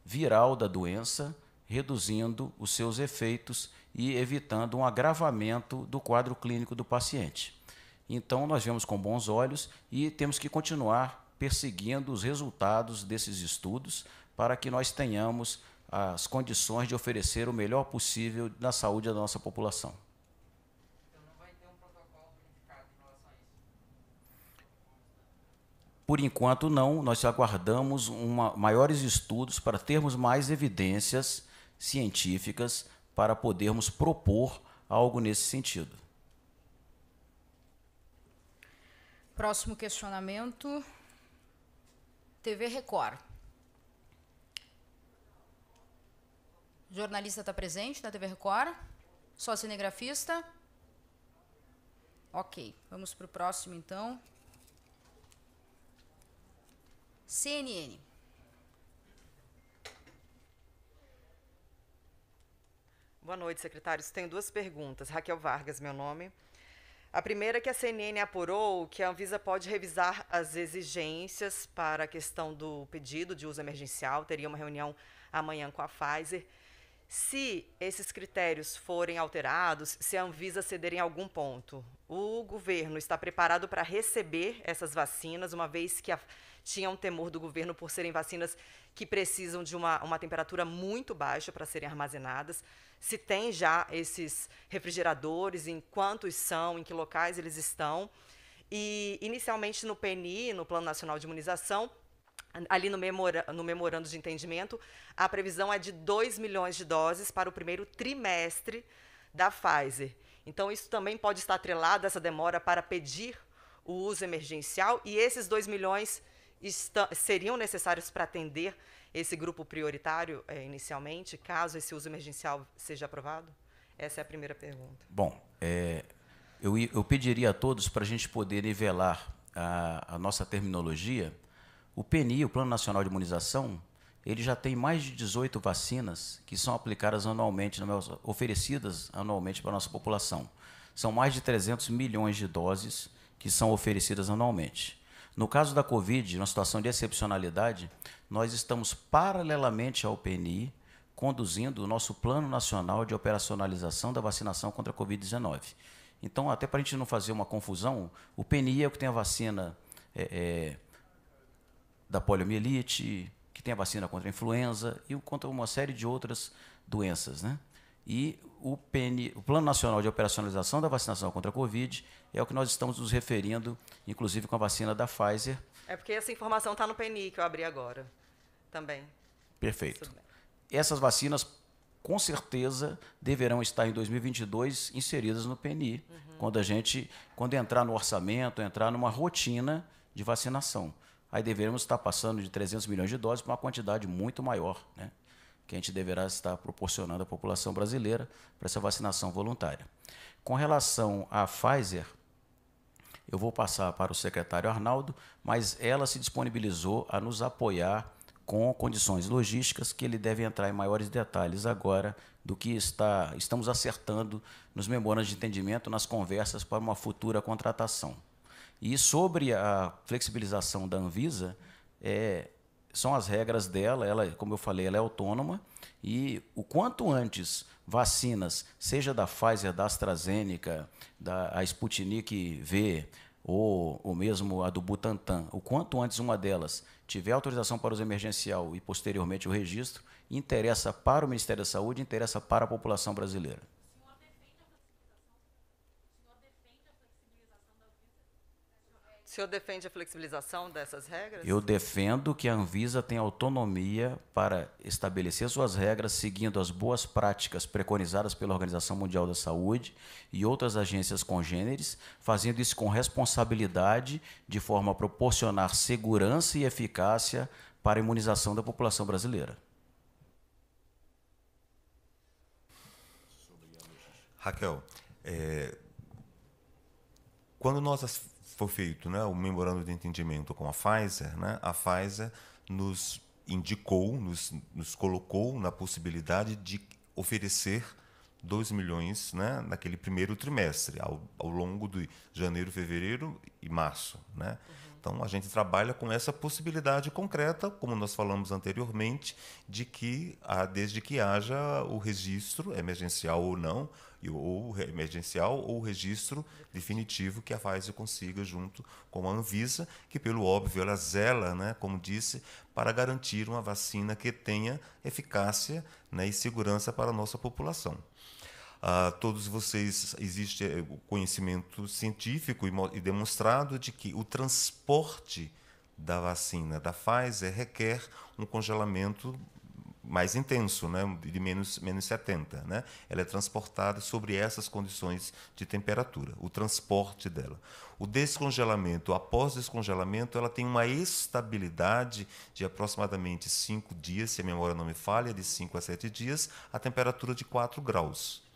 viral da doença, reduzindo os seus efeitos e evitando um agravamento do quadro clínico do paciente. Então, nós vemos com bons olhos e temos que continuar perseguindo os resultados desses estudos para que nós tenhamos as condições de oferecer o melhor possível na saúde da nossa população. Então não vai ter um protocolo unificado em relação a isso? Por enquanto não, nós aguardamos maiores estudos para termos mais evidências científicas para podermos propor algo nesse sentido. Próximo questionamento, TV Record. Jornalista está presente na TV Record? Só cinegrafista? Ok, vamos para o próximo então. CNN. Boa noite, secretários. Tenho duas perguntas. Raquel Vargas, meu nome. A primeira é que a CNN apurou que a Anvisa pode revisar as exigências para a questão do pedido de uso emergencial. Teria uma reunião amanhã com a Pfizer. Se esses critérios forem alterados, se a Anvisa ceder em algum ponto, o governo está preparado para receber essas vacinas, uma vez que tinha um temor do governo por serem vacinas que precisam de uma temperatura muito baixa para serem armazenadas. Se tem já esses refrigeradores, em quantos são, em que locais eles estão. E, inicialmente, no PNI, no Plano Nacional de Imunização, ali no memorando de entendimento, a previsão é de 2 milhões de doses para o primeiro trimestre da Pfizer. Então, isso também pode estar atrelado a essa demora para pedir o uso emergencial, e esses 2 milhões seriam necessários para atender esse grupo prioritário inicialmente, caso esse uso emergencial seja aprovado? Essa é a primeira pergunta. Bom, eu pediria a todos para a gente poder nivelar a nossa terminologia. O PNI, o Plano Nacional de Imunização, ele já tem mais de 18 vacinas que são aplicadas anualmente, oferecidas anualmente para a nossa população. São mais de 300 milhões de doses que são oferecidas anualmente. No caso da Covid, numa situação de excepcionalidade, nós estamos paralelamente ao PNI conduzindo o nosso Plano Nacional de Operacionalização da Vacinação contra a Covid-19. Então, até para a gente não fazer uma confusão, o PNI é o que tem a vacina da poliomielite, que tem a vacina contra a influenza e contra uma série de outras doenças, né? E o Plano Nacional de Operacionalização da Vacinação contra a Covid é o que nós estamos nos referindo, inclusive com a vacina da Pfizer. É porque essa informação está no PNI, que eu abri agora também. Perfeito. Essas vacinas, com certeza, deverão estar em 2022 inseridas no PNI, quando entrar no orçamento, entrar numa rotina de vacinação. Aí deveremos estar passando de 300 milhões de doses para uma quantidade muito maior, né, que a gente deverá estar proporcionando à população brasileira para essa vacinação voluntária. Com relação à Pfizer, eu vou passar para o secretário Arnaldo, mas ela se disponibilizou a nos apoiar com condições logísticas que ele deve entrar em maiores detalhes agora do que estamos acertando nos memorandos de entendimento, nas conversas para uma futura contratação. E sobre a flexibilização da Anvisa, são as regras dela, ela, como eu falei, ela é autônoma, e o quanto antes vacinas, seja da Pfizer, da AstraZeneca, da Sputnik V, ou mesmo a do Butantan, o quanto antes uma delas tiver autorização para uso emergencial e posteriormente o registro, interessa para o Ministério da Saúde, interessa para a população brasileira. O senhor defende a flexibilização dessas regras? Eu defendo que a Anvisa tenha autonomia para estabelecer suas regras seguindo as boas práticas preconizadas pela Organização Mundial da Saúde e outras agências congêneres, fazendo isso com responsabilidade, de forma a proporcionar segurança e eficácia para a imunização da população brasileira. Raquel, quando foi feito, né, o memorando de entendimento com a Pfizer, né, a Pfizer nos indicou, nos colocou na possibilidade de oferecer 2 milhões, né, naquele primeiro trimestre, ao longo de janeiro, fevereiro e março, né? Então, a gente trabalha com essa possibilidade concreta, como nós falamos anteriormente, de que, desde que haja o registro, emergencial ou não, ou emergencial ou o registro definitivo que a Pfizer consiga junto com a Anvisa, que, pelo óbvio, ela zela, né, como disse, para garantir uma vacina que tenha eficácia, né, e segurança para a nossa população. Todos vocês, existe o conhecimento científico e demonstrado de que o transporte da vacina da Pfizer requer um congelamento mais intenso, né, de menos 70. Né? Ela é transportada sobre essas condições de temperatura, o transporte dela. O descongelamento, após o descongelamento, ela tem uma estabilidade de aproximadamente 5 dias, se a memória não me falha, de 5 a 7 dias, a temperatura de 4 graus.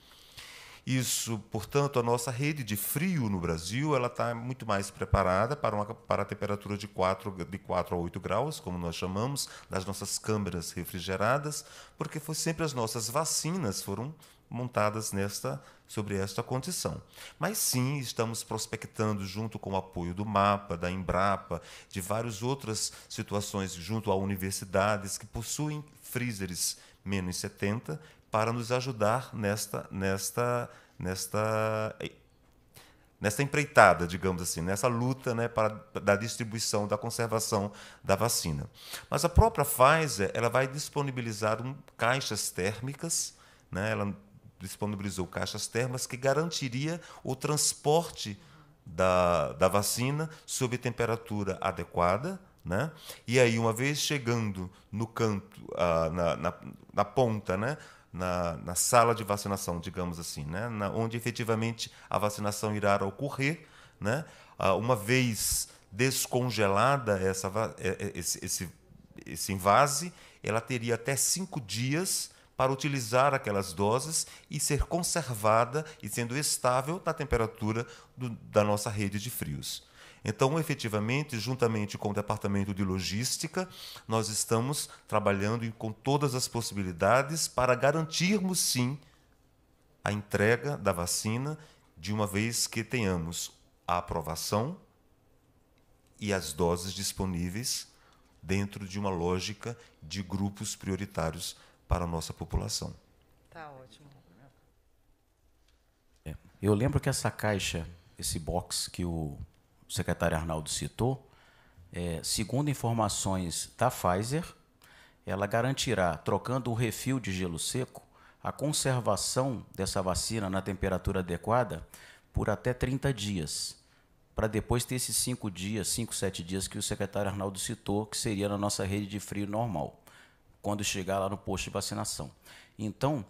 Isso, portanto, a nossa rede de frio no Brasil ela está muito mais preparada para a temperatura de 4 a 8 graus, como nós chamamos, das nossas câmeras refrigeradas, porque sempre as nossas vacinas foram montadas sobre esta condição. Mas sim, estamos prospectando, junto com o apoio do MAPA, da Embrapa, de várias outras situações, junto a universidades que possuem freezers menos 70, para nos ajudar nesta empreitada, digamos assim, nessa luta, né, da distribuição, da conservação da vacina. Mas a própria Pfizer ela vai disponibilizar caixas térmicas, né, ela disponibilizou caixas térmicas que garantiria o transporte da vacina sob temperatura adequada, né? E aí, uma vez chegando no canto, na ponta, né, na sala de vacinação, digamos assim, né, onde efetivamente a vacinação irá ocorrer, né, uma vez descongelada esse invase, ela teria até 5 dias para utilizar aquelas doses e ser conservada e sendo estável na temperatura da nossa rede de frios. Então, efetivamente, juntamente com o Departamento de Logística, nós estamos trabalhando com todas as possibilidades para garantirmos, sim, a entrega da vacina, de uma vez que tenhamos a aprovação e as doses disponíveis dentro de uma lógica de grupos prioritários para a nossa população. Tá ótimo. Eu lembro que essa caixa, esse box que o secretário Arnaldo citou, segundo informações da Pfizer, ela garantirá, trocando o refil de gelo seco, a conservação dessa vacina na temperatura adequada por até 30 dias, para depois ter esses 5 dias, 5, 7 dias que o secretário Arnaldo citou, que seria na nossa rede de frio normal, quando chegar lá no posto de vacinação. Então,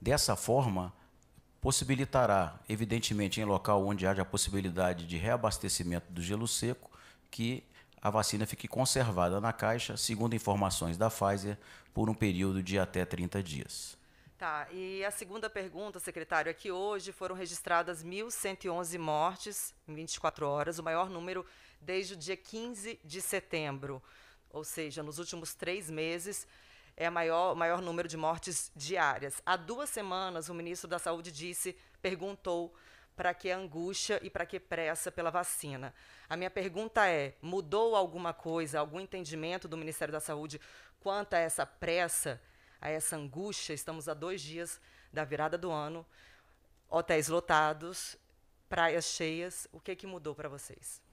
dessa forma, possibilitará, evidentemente, em local onde haja a possibilidade de reabastecimento do gelo seco, que a vacina fique conservada na caixa, segundo informações da Pfizer, por um período de até 30 dias. Tá, e a segunda pergunta, secretário, é que hoje foram registradas 1.111 mortes em 24 horas, o maior número desde o dia 15 de setembro, ou seja, nos últimos 3 meses, é o maior número de mortes diárias. Há 2 semanas, o ministro da Saúde perguntou para que angústia e para que pressa pela vacina. A minha pergunta é, mudou alguma coisa, algum entendimento do Ministério da Saúde quanto a essa pressa, a essa angústia? Estamos a 2 dias da virada do ano, hotéis lotados, praias cheias. O que mudou para vocês?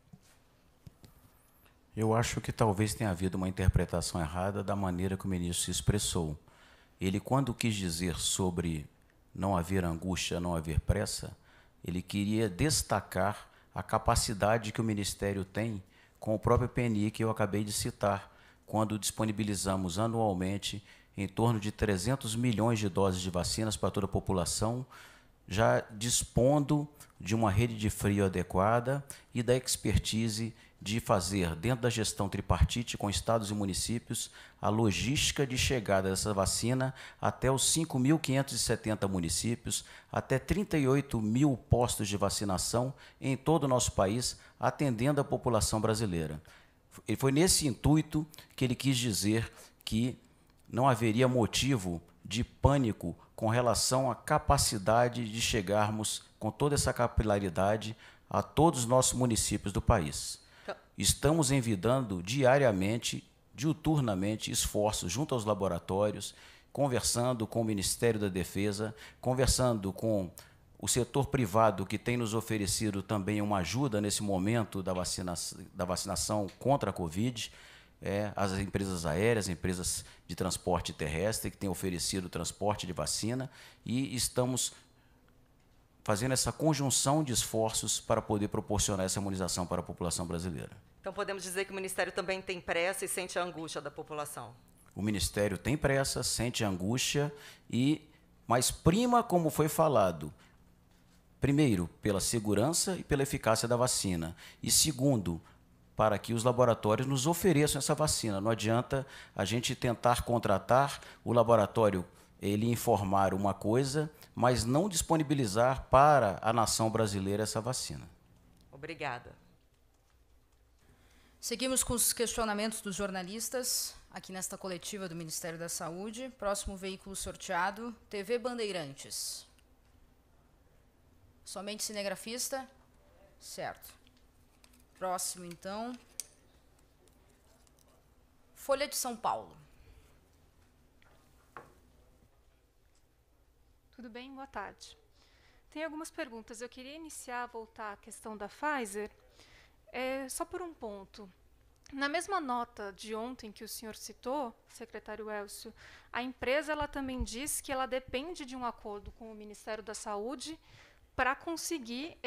Eu acho que talvez tenha havido uma interpretação errada da maneira que o ministro se expressou. Ele, quando quis dizer sobre não haver angústia, não haver pressa, ele queria destacar a capacidade que o Ministério tem com o próprio PNI que eu acabei de citar, quando disponibilizamos anualmente em torno de 300 milhões de doses de vacinas para toda a população, já dispondo de uma rede de frio adequada e da expertise de fazer, dentro da gestão tripartite com estados e municípios, a logística de chegada dessa vacina até os 5.570 municípios, até 38 mil postos de vacinação em todo o nosso país, atendendo a população brasileira. E foi nesse intuito que ele quis dizer que não haveria motivo de pânico com relação à capacidade de chegarmos com toda essa capilaridade a todos os nossos municípios do país. Estamos envidando diariamente, diuturnamente, esforços junto aos laboratórios, conversando com o Ministério da Defesa, conversando com o setor privado que tem nos oferecido também uma ajuda nesse momento da vacinação contra a Covid, as empresas aéreas, empresas de transporte terrestre que têm oferecido transporte de vacina, e estamos fazendo essa conjunção de esforços para poder proporcionar essa imunização para a população brasileira. Então podemos dizer que o Ministério também tem pressa e sente a angústia da população? O Ministério tem pressa, sente angústia, mas prima, como foi falado, primeiro, pela segurança e pela eficácia da vacina, e segundo, para que os laboratórios nos ofereçam essa vacina. Não adianta a gente tentar contratar o laboratório, ele informar uma coisa, mas não disponibilizar para a nação brasileira essa vacina. Obrigada. Seguimos com os questionamentos dos jornalistas, aqui nesta coletiva do Ministério da Saúde. Próximo veículo sorteado, TV Bandeirantes. Somente cinegrafista? Certo. Próximo, então. Folha de São Paulo. Tudo bem? Boa tarde. Tem algumas perguntas. Eu queria voltar à questão da Pfizer, só por um ponto. Na mesma nota de ontem que o senhor citou, secretário Elcio, a empresa ela também diz que ela depende de um acordo com o Ministério da Saúde para conseguir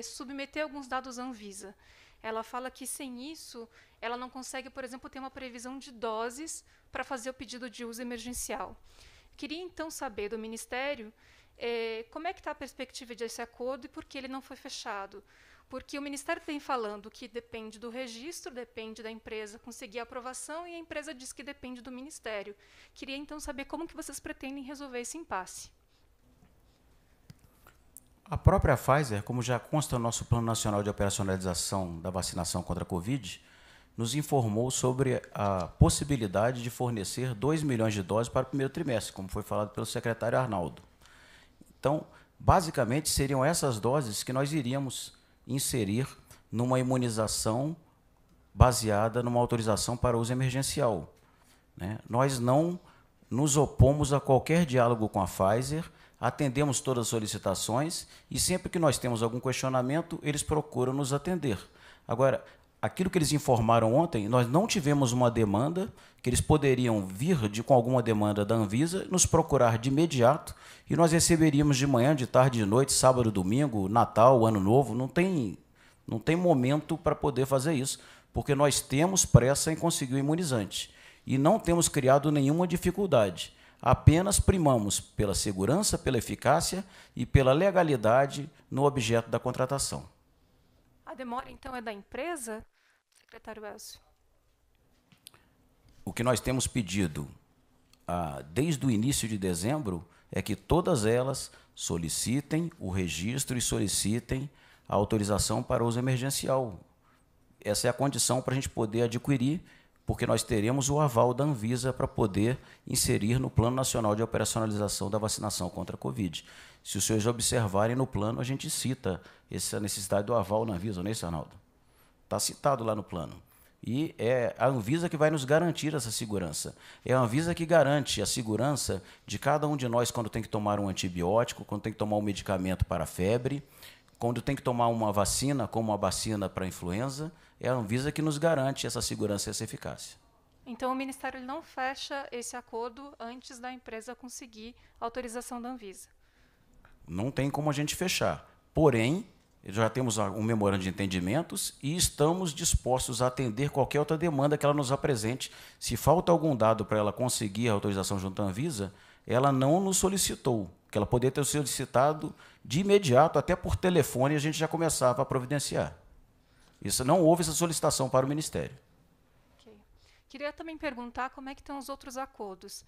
submeter alguns dados à Anvisa. Ela fala que sem isso, ela não consegue, por exemplo, ter uma previsão de doses para fazer o pedido de uso emergencial. Queria, então, saber do Ministério como é que está a perspectiva desse acordo e por que ele não foi fechado. Porque o Ministério vem falando que depende do registro, depende da empresa conseguir a aprovação, e a empresa diz que depende do Ministério. Queria, então, saber como que vocês pretendem resolver esse impasse. A própria Pfizer, como já consta no nosso Plano Nacional de Operacionalização da Vacinação contra a Covid, nos informou sobre a possibilidade de fornecer 2 milhões de doses para o primeiro trimestre, como foi falado pelo secretário Arnaldo. Então, basicamente, seriam essas doses que nós iríamos inserir numa imunização baseada numa autorização para uso emergencial, né? Nós não nos opomos a qualquer diálogo com a Pfizer, atendemos todas as solicitações e sempre que nós temos algum questionamento, eles procuram nos atender. Agora, aquilo que eles informaram ontem, nós não tivemos uma demanda, que eles poderiam vir com alguma demanda da Anvisa, nos procurar de imediato e nós receberíamos de manhã, de tarde, de noite, sábado, domingo, Natal, Ano Novo. Não tem momento para poder fazer isso, porque nós temos pressa em conseguir o imunizante e não temos criado nenhuma dificuldade. Apenas primamos pela segurança, pela eficácia e pela legalidade no objeto da contratação. A demora, então, é da empresa, secretário Elcio? O que nós temos pedido desde o início de dezembro é que todas elas solicitem o registro e solicitem a autorização para uso emergencial. Essa é a condição para a gente poder adquirir, porque nós teremos o aval da Anvisa para poder inserir no Plano Nacional de Operacionalização da Vacinação contra a Covid. Se os senhores observarem no plano, a gente cita essa necessidade do aval na Anvisa, não é isso, Arnaldo? Está citado lá no plano. E é a Anvisa que vai nos garantir essa segurança. É a Anvisa que garante a segurança de cada um de nós quando tem que tomar um antibiótico, quando tem que tomar um medicamento para a febre, quando tem que tomar uma vacina, como a vacina para a influenza. É a Anvisa que nos garante essa segurança e essa eficácia. Então, o Ministério não fecha esse acordo antes da empresa conseguir a autorização da Anvisa? Não tem como a gente fechar. Porém, já temos um memorando de entendimentos e estamos dispostos a atender qualquer outra demanda que ela nos apresente. Se falta algum dado para ela conseguir a autorização junto à Anvisa, ela não nos solicitou, que ela poderia ter solicitado de imediato, até por telefone, a gente já começava a providenciar. Isso não houve essa solicitação para o Ministério. Okay. Queria também perguntar como é que estão os outros acordos.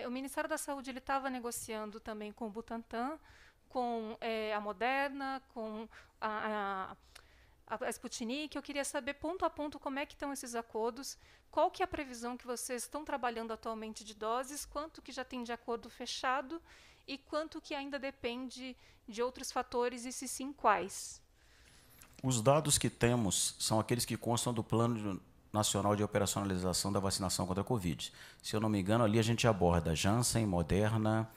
O Ministério da Saúde estava negociando também com o Butantan, com a Moderna, com a Sputnik. Eu queria saber, ponto a ponto, como é que estão esses acordos, qual que é a previsão que vocês estão trabalhando atualmente de doses, quanto que já tem de acordo fechado e quanto que ainda depende de outros fatores e, se sim, quais? Os dados que temos são aqueles que constam do Plano Nacional de Operacionalização da Vacinação contra a Covid. Se eu não me engano, ali a gente aborda Janssen, Moderna,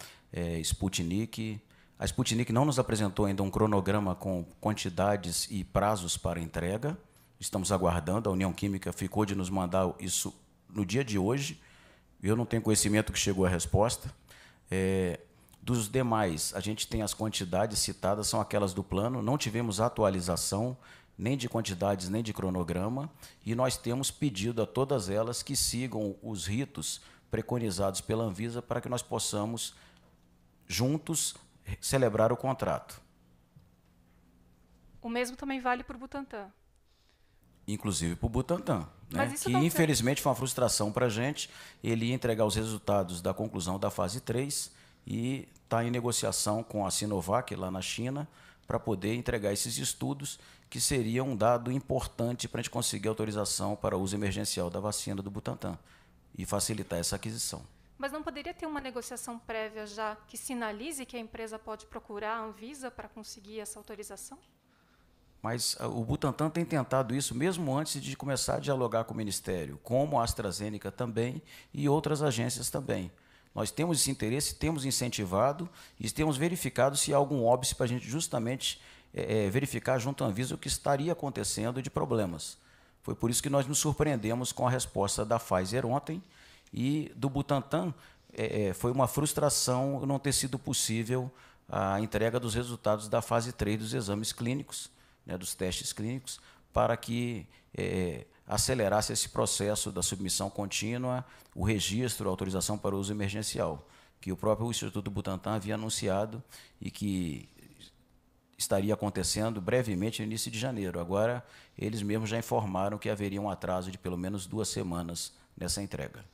Sputnik. A Sputnik não nos apresentou ainda um cronograma com quantidades e prazos para entrega. Estamos aguardando, a União Química ficou de nos mandar isso no dia de hoje. Eu não tenho conhecimento que chegou a resposta. Dos demais, a gente tem as quantidades citadas, são aquelas do plano, não tivemos atualização nem de quantidades, nem de cronograma, e nós temos pedido a todas elas que sigam os ritos preconizados pela Anvisa para que nós possamos, juntos, celebrar o contrato. O mesmo também vale para o Butantan? Inclusive para o Butantan, né? Que infelizmente foi uma frustração para a gente. Ele ia entregar os resultados da conclusão da fase 3 e está em negociação com a Sinovac, lá na China, para poder entregar esses estudos, que seria um dado importante para a gente conseguir autorização para uso emergencial da vacina do Butantan e facilitar essa aquisição. Mas não poderia ter uma negociação prévia já que sinalize que a empresa pode procurar a Anvisa para conseguir essa autorização? Mas o Butantan tem tentado isso mesmo antes de começar a dialogar com o Ministério, como a AstraZeneca também e outras agências também. Nós temos esse interesse, temos incentivado e temos verificado se há algum óbice para a gente justamente verificar junto à Anvisa o que estaria acontecendo de problemas. Foi por isso que nós nos surpreendemos com a resposta da Pfizer ontem e do Butantan. Foi uma frustração não ter sido possível a entrega dos resultados da fase 3 dos exames clínicos, né, dos testes clínicos, para que acelerasse esse processo da submissão contínua, o registro, a autorização para uso emergencial, que o próprio Instituto Butantan havia anunciado e que estaria acontecendo brevemente no início de janeiro. Agora, eles mesmos já informaram que haveria um atraso de pelo menos 2 semanas nessa entrega.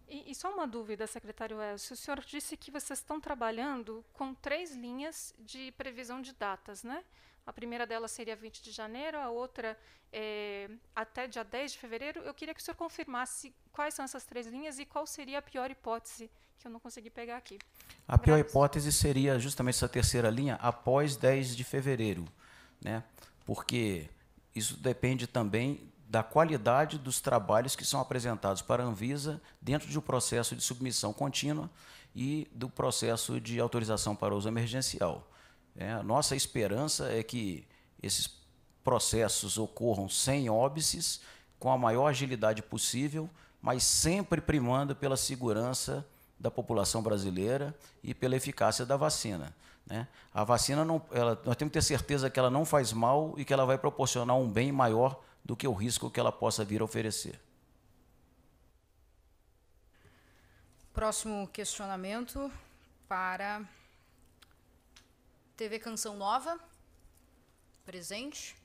E só uma dúvida, secretário Elcio. O senhor disse que vocês estão trabalhando com 3 linhas de previsão de datas, né? A primeira delas seria 20 de janeiro, a outra até dia 10 de fevereiro. Eu queria que o senhor confirmasse quais são essas 3 linhas e qual seria a pior hipótese, que eu não consegui pegar aqui. A pior hipótese seria justamente essa terceira linha após 10 de fevereiro, né? Porque isso depende também da qualidade dos trabalhos que são apresentados para a Anvisa dentro de um processo de submissão contínua e do processo de autorização para uso emergencial. A nossa esperança é que esses processos ocorram sem óbices, com a maior agilidade possível, mas sempre primando pela segurança da população brasileira e pela eficácia da vacina. A vacina, nós temos que ter certeza que ela não faz mal e que ela vai proporcionar um bem maior do que o risco que ela possa vir a oferecer. Próximo questionamento para TV Canção Nova. Presente?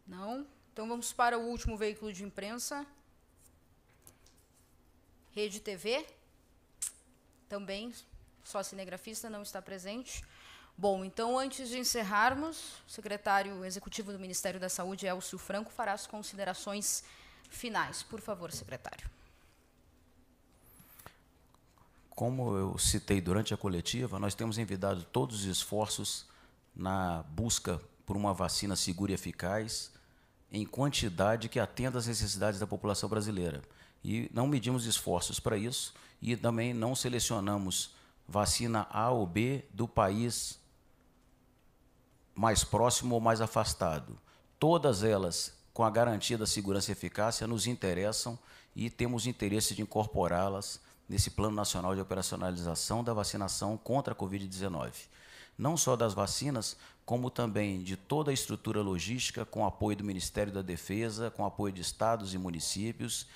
Não. Então vamos para o último veículo de imprensa. Rede TV. Também, só cinegrafista não está presente. Bom, então, antes de encerrarmos, o secretário executivo do Ministério da Saúde, Elcio Franco, fará as considerações finais. Por favor, secretário. Como eu citei durante a coletiva, nós temos envidado todos os esforços na busca por uma vacina segura e eficaz, em quantidade que atenda às necessidades da população brasileira. E não medimos esforços para isso e também não selecionamos vacina A ou B do país mais próximo ou mais afastado. Todas elas, com a garantia da segurança e eficácia, nos interessam e temos interesse de incorporá-las nesse Plano Nacional de Operacionalização da Vacinação contra a Covid-19. Não só das vacinas, como também de toda a estrutura logística, com apoio do Ministério da Defesa, com apoio de estados e municípios,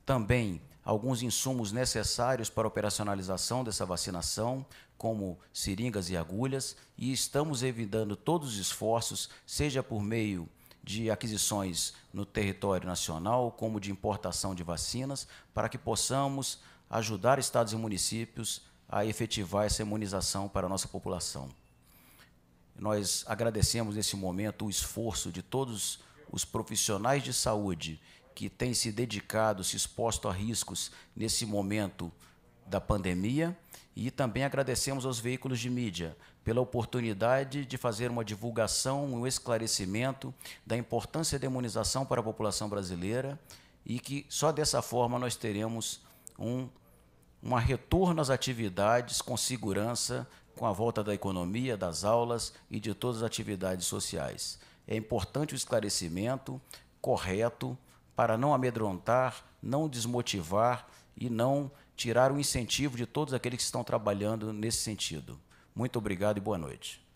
também alguns insumos necessários para a operacionalização dessa vacinação, como seringas e agulhas, e estamos evitando todos os esforços, seja por meio de aquisições no território nacional, como de importação de vacinas, para que possamos ajudar estados e municípios a efetivar essa imunização para a nossa população. Nós agradecemos nesse momento o esforço de todos os profissionais de saúde que têm se dedicado, se exposto a riscos nesse momento da pandemia, e também agradecemos aos veículos de mídia pela oportunidade de fazer uma divulgação, um esclarecimento da importância da imunização para a população brasileira e que só dessa forma nós teremos um retorno às atividades com segurança, com a volta da economia, das aulas e de todas as atividades sociais. É importante o esclarecimento correto para não amedrontar, não desmotivar e não tirar o incentivo de todos aqueles que estão trabalhando nesse sentido. Muito obrigado e boa noite.